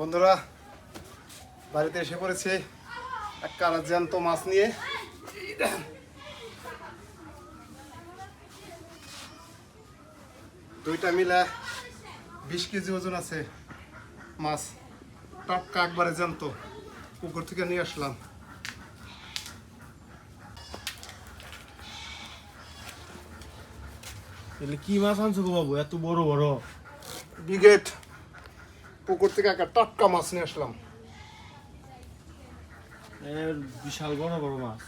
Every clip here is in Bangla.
বন্ধুরা বাড়িতে এসে পড়েছি এক কারা জ্যান্ত মাছ নিয়ে। দুইটা মিলে 20 কেজি ওজন আছে মাছ, টাটকা একবারে জ্যান্ত, পুকুর থেকে নিয়ে আসলাম। কি মাছ আনছো গো বাবু, এত বড় বড়? বিগেট পুকুর থেকে একটা টাটকা মাছ নিয়ে আসলাম। বিশাল বড় বড় মাছ।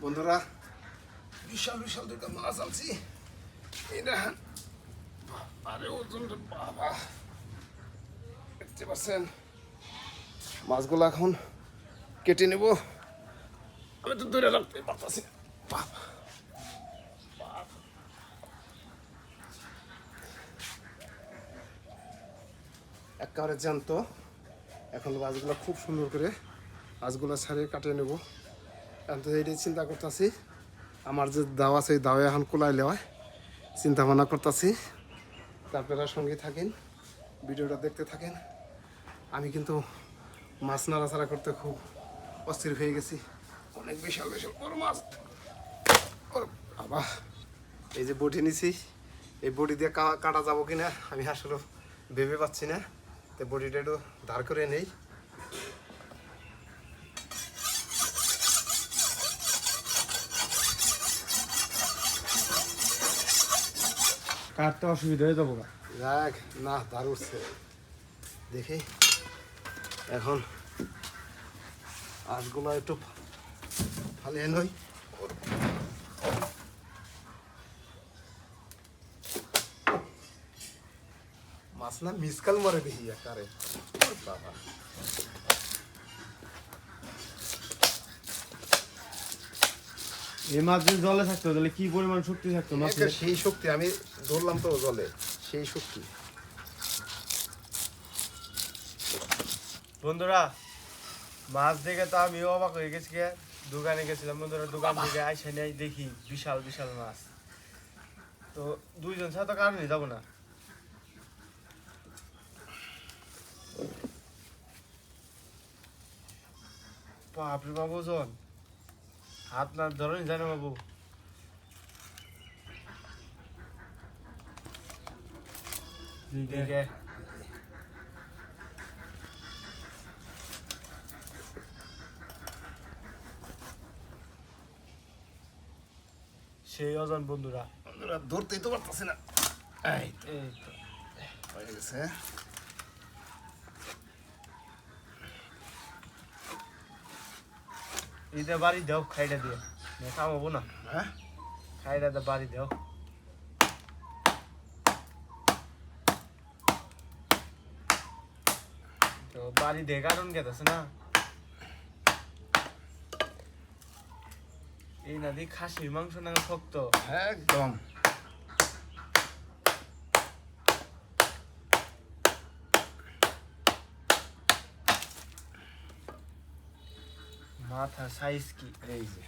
বন্ধুরা বিশাল বিশাল দুটো মাছ আনছি। এই দেখেন, আরে ওজনটা বাবা, দেখতে পাচ্ছেন? মাছগুলো এখন কেটে নেব। আমি তো ধরে রাখতে পারতাছি না। একেবারে জ্যান্ত। এখন মাছগুলো খুব সুন্দর করে মাছগুলো ছাড়িয়ে কাটিয়ে নেব। এখন তো এইটাই চিন্তা করতেছি, আমার যে দাও আছে এই দাও এখন কোলাই নেওয়ায় চিন্তা ভাবনা করতেছি। আপনারা সঙ্গে থাকেন, ভিডিওটা দেখতে থাকেন। আমি কিন্তু মাছ নাড়াচাড়া করতে খুব অস্থির হয়ে গেছি। অনেক বিশাল বিশাল বড় মাছ। বাবা, এই যে বটি নিছি, এই বটি দিয়ে কাটা যাবো কিনা আমি আসলে ভেবে পাচ্ছি না। তো বটিটা একটু দাঁড় করে নেই। কাটতে অসুবিধা হয়ে যাবো না? দেখ না, দাঁড় উঠছে দেখি। এখন আঁশগুলো একটু ফালিয়ে নই। মাছ না মিসকাল মরে দেখি একারে। বাবা, এই মাছ যদি জলে থাকতো তাহলে কি পরিমাণ শক্তি থাকতো মাছের? সেই শক্তি আমি ধরলাম তো জলে, সেই শক্তি। বন্ধুরা মাছ দেখে তো আমি অবাক হয়ে গেছি। দোকানে গেছিলাম বন্ধুরা, দোকান থেকে আইসা নেই দেখি বিশাল বিশাল মাছ। তো দুইজন ছাড়া তো কারণে যাবো না। বাপরে বাবু, ওজন হাত না ধরনি জানো বাবু। দেখে সেই ওজন বন্ধুরা। বন্ধুরা ধরতেই তো পারতেছি না। এই তো এই তো হয়ে গেছে। এইটা বাড়ি দাও, খাইটা দিয়ে খাওয়াবো না। হ্যাঁ, খাইটা তো বাড়ি দাও। তো বাড়ি দিয়ে কারণ গেছে না। এই না দি খাসির মাংস না শক্ত একদম। মাথা সাইজ কি! এই যে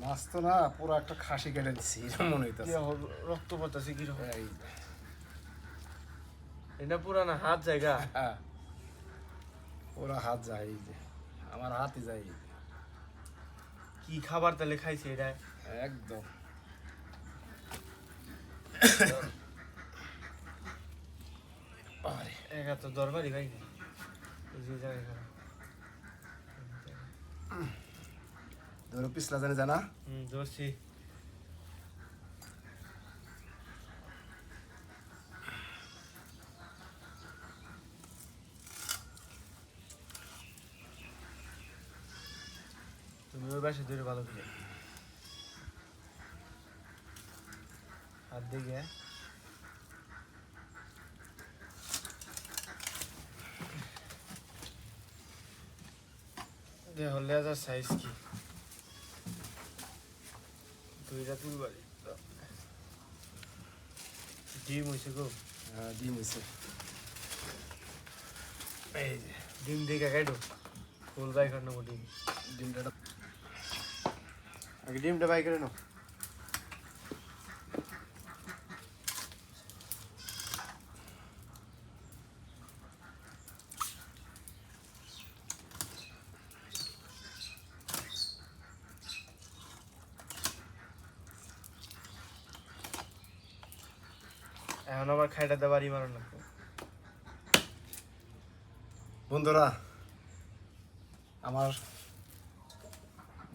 মাছ তো না পুরো একটা খাসি কেটে দিচ্ছি এরকম মনে হইতেছে। রক্ত পড়তেছে কিরকম! এই যে, এটা পুরানা হাত জায়গা। হ্যাঁ, পুরো হাত যায়, এই যে আমার হাতই যায়। এই যে, কি খাবার তাহলে খাইছে এটা? একদম। আরে একা তো দরবারই ভাই না। যে জায়গায় খারাপ। ধরো পিছলা জানে জানা। ধরছি। তুমি ওই পাশে ধরে ভালো করে হাত দিকে। দেহ লেজার সাইজ কি! দুইটা তুলবারি ডিম হয়েছে গো। ডিম হয়েছে। এই যে ডিম দিকে কাটো ফুল বাই করে নেবো ডিম ডিমটা আগে ডিমটা বাই করে নাও এখন আবার খাইটাতে বাড়ি মারো না বন্ধুরা আমার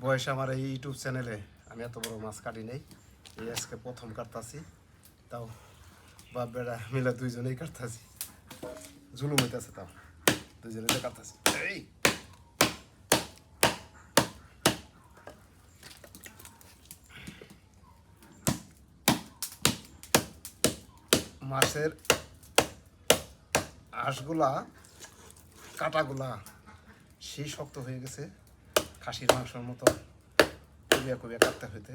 বয়স আমার এই ইউটিউব চ্যানেলে আমি এত বড় মাছ কাটি নেই এই আজকে প্রথম কাটতাছি তাও বাপ বেড়া মিলে দুইজনেই কাটতাছি জুলুম হইতেছে তাও দুইজনেই তো কাটতাছি এই মাছের আঁশগুলা কাটাগুলা সেই শক্ত হয়ে গেছে খাসির মাংসের মতো কবিয়া কবিয়া কাটতে হইতে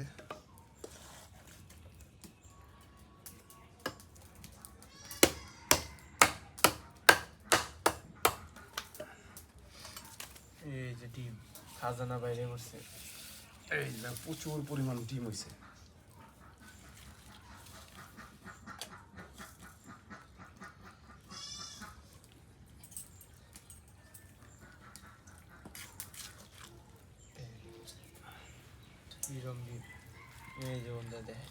এই যে ডিম খাজানা বাইরে করছে এই যে প্রচুর পরিমাণ ডিম হয়েছে কিরম ডিম এই যে বন্ধু দেখে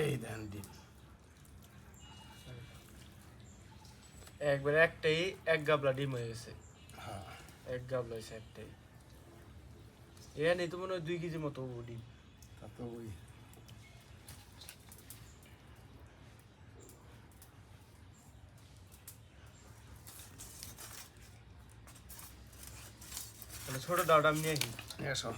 এই দেন ডিম একবারে একটাই এক গাবলা ডিম হয়ে গেছে হ্যাঁ এক গাবলা হয়েছে একটাই এ নেই তো মনে হয় 2 কেজি মতো ডিম তা তো ওই মানে ছোট ডাউটা আমি নিয়ে আসি এসো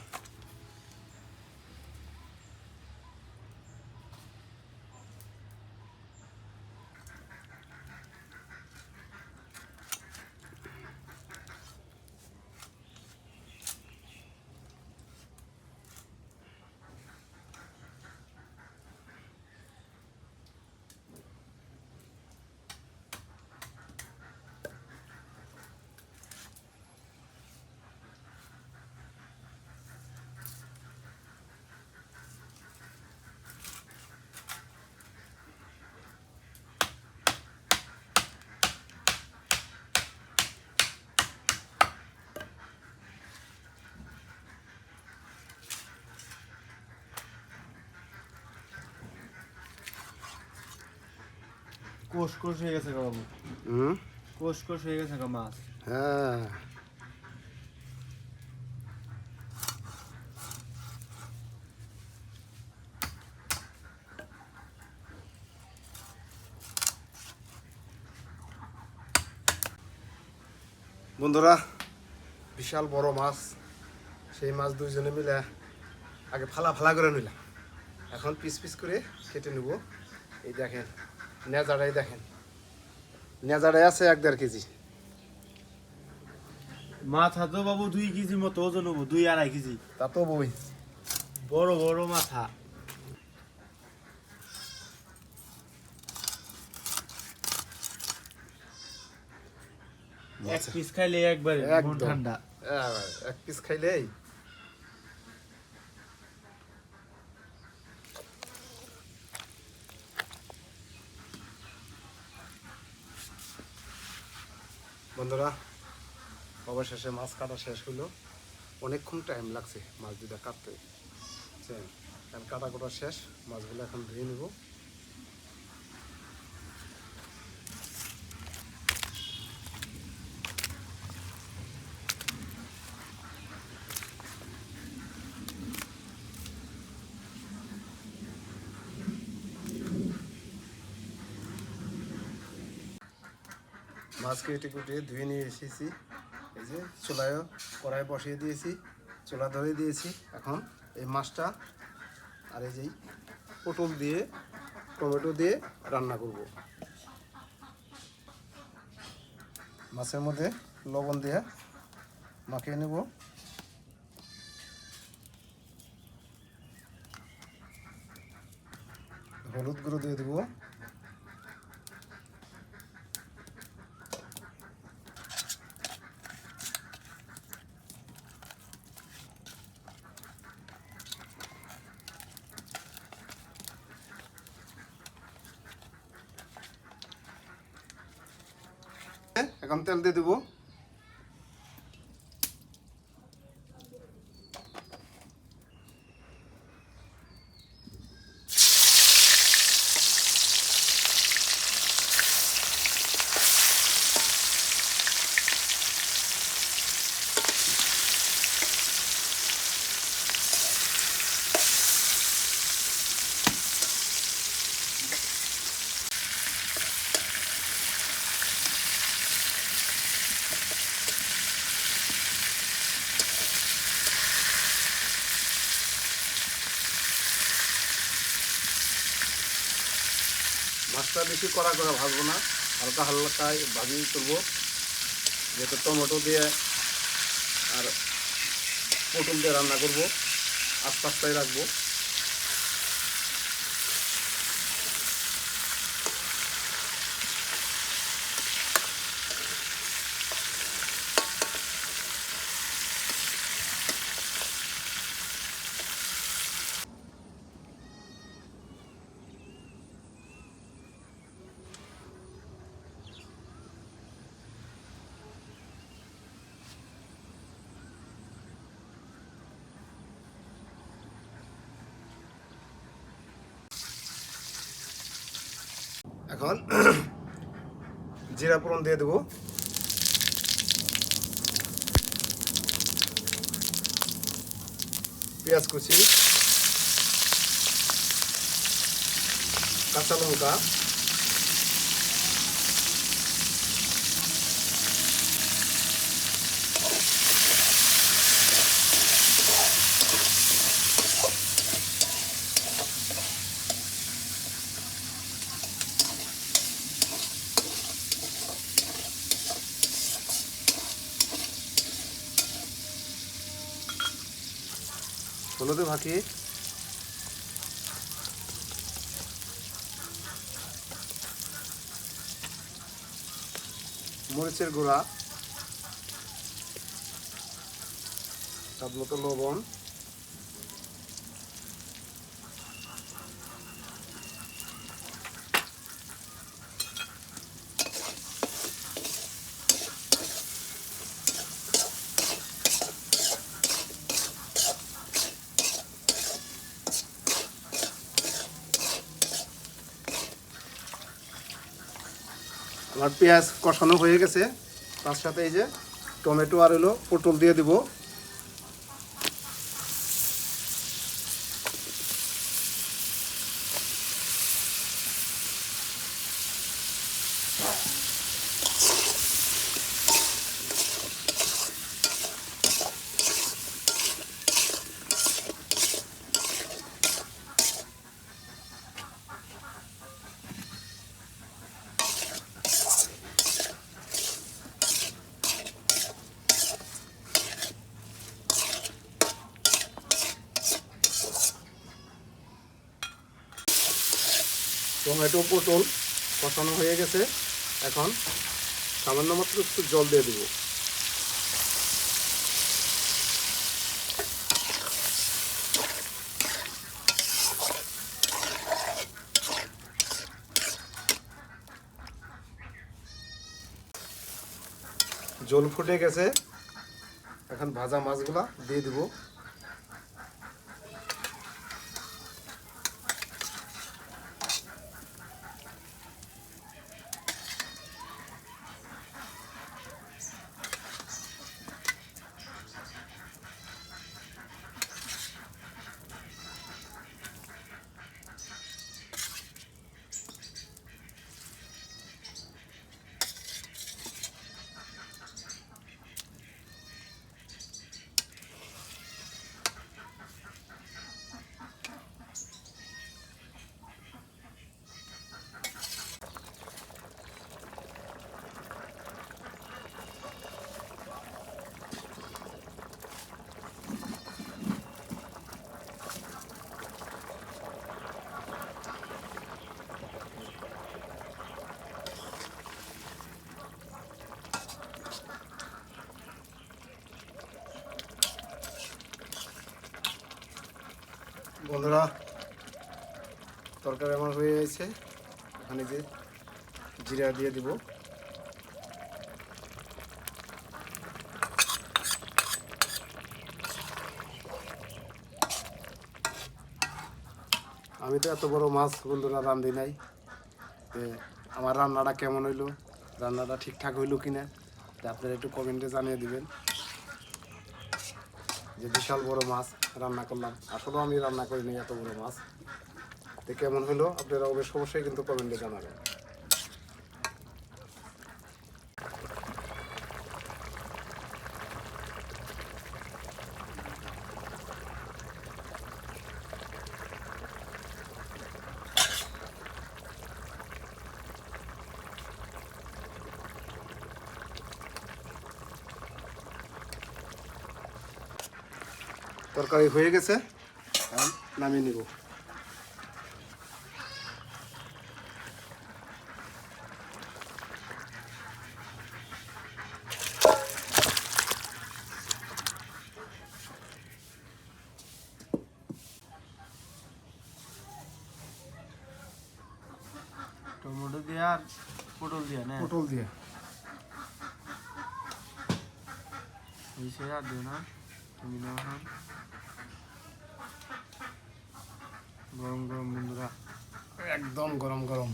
কোষ কোষ হয়ে গেছে গো বাবু হুম কোষ কোষ হয়ে গেছে গো মাছ হ্যাঁ বন্ধুরা বিশাল বড় মাছ সেই মাছ দুইজনে মিলে আগে ফালা ফালা করে নিলাম এখন পিস পিস করে কেটে নেব এই দেখেন নেজাড়াই দেখেন নেজাড়াই আছে 1.5 কেজি মাথা তো বাবু 2 কেজি মতো ওজন হবো 2-2.5 কেজি তা তো বই বড় বড় মাথা এক পিস খাইলে একবারে মন একদম। ঠান্ডা এক পিস খাইলেই বন্ধুরা অবশেষে মাছ কাটা শেষ হলো অনেকক্ষণ টাইম লাগছে মাছ দুটা কাটতে বুঝছেন কারণ কাটা কোটা শেষ মাছগুলো এখন ধুয়ে নেব মাছ কেটে কুটিয়ে ধুয়ে নিয়ে এসেছি এই যে চুলায় কড়াই বসিয়ে দিয়েছি চুলা ধরে দিয়েছি এখন এই মাছটা আর এই যে পটল দিয়ে টমেটো দিয়ে রান্না করব মাছের মধ্যে লবণ দিয়ে মাখিয়ে নেব হলুদ গুঁড়ো দিয়ে দেবো। এখন তেল দিয়ে দেবো। মাছটা বেশি কড়া করে ভাজবো না, হালকা হালকায় ভাজিয়ে করবো, যেহেতু টমেটো দিয়ে আর পটল দিয়ে রান্না করবো, আস্তে আস্তেই রাখবো। এখন জিরা ফোড়ন দিয়ে দেবো। পেঁয়াজ কুচি, কাঁচা লঙ্কা, হলুদে ভাকি, মরিচের গুঁড়া, স্বাদ মতো লবণ, আমার পেঁয়াজ কষানো হয়ে গেছে, তার সাথে এই যে টমেটো আর হলো পটল দিয়ে দিব। টমেটো পটল কষানো হয়ে গেছে, এখন সামান্য মাত্র একটু জল দিয়ে দেবো। জল ফুটে গেছে, এখন ভাজা মাছগুলা দিয়ে দিব। বন্ধুরা তরকারি আমার হয়ে গেছে, এখানে যে জিরা দিয়ে দিব। আমি তো এত বড় মাছ বন্ধুরা রান্ধি নাই, আমার রান্নাটা কেমন হইলো, রান্নাটা ঠিকঠাক হইলো কিনা আপনারা একটু কমেন্টে জানিয়ে দিবেন। যে বিশাল বড় মাছ রান্না করলাম, আসলেও আমি রান্না করিনি এত বড় মাছ, তো কেমন হলো আপনারা অবশ্যই কিন্তু কমেন্টে জানাবেন। তরকারি হয়ে গেছে, এখন নামিয়ে নিব। টমেটো দিয়ে আর পটল দিয়ে না, পটল দিয়ে মিশে আর দিও না, তুমি না খান। গরম গরম বন্ধুরা, একদম গরম গরম।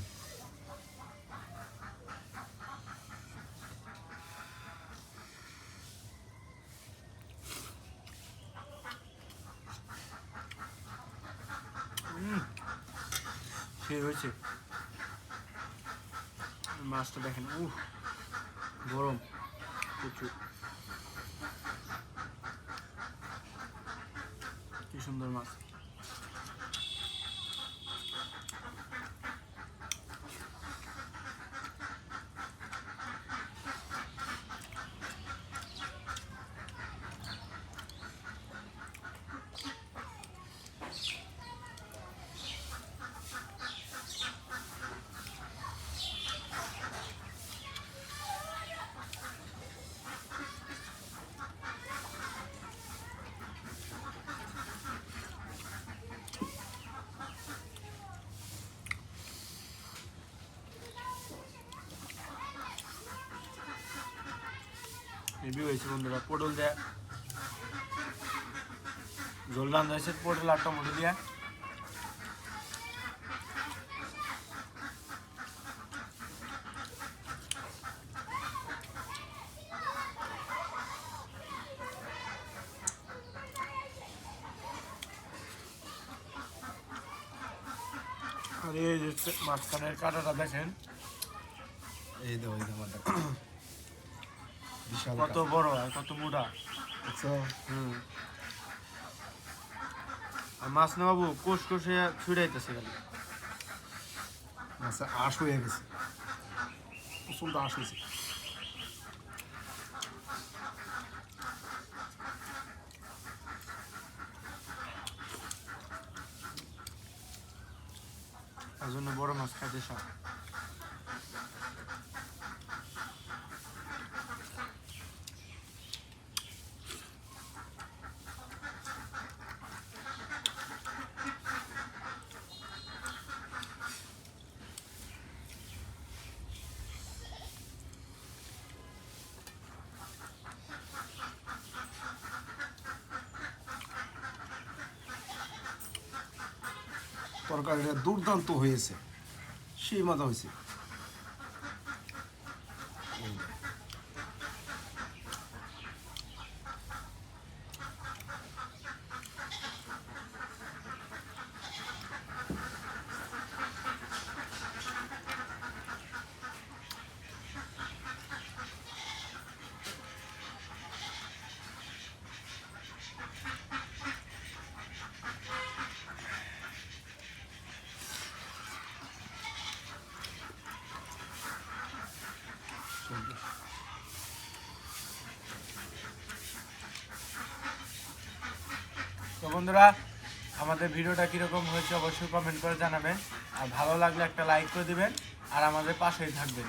সেই হয়েছে। মাছটা দেখেন, গরম প্রচুর, কি সুন্দর মাছ। হেভি হয়েছে বন্ধুরা, পটল দেয়া ঝোল রান্না হয়েছে, পটল আর টমেটো দিয়া। আর এই যে মাঝখানের কাঁটাটা দেখেন, এই দাও বিশাল কত বড় আর কত মোটা। আচ্ছা, আর মাছ না বাবু কোষ কোষে ছুড়াইতেছে খালি। আচ্ছা, আশ হয়ে গেছে, প্রচন্ড আশ হয়েছে। তার জন্য বড় মাছ খাইতে সব। তরকারিটা দুর্দান্ত হয়েছে, সেই মজা হয়েছে। তো বন্ধুরা, আমাদের ভিডিওটা কীরকম হয়েছে অবশ্যই কমেন্ট করে জানাবেন, আর ভালো লাগলে একটা লাইক করে দিবেন, আর আমাদের পাশেই থাকবেন।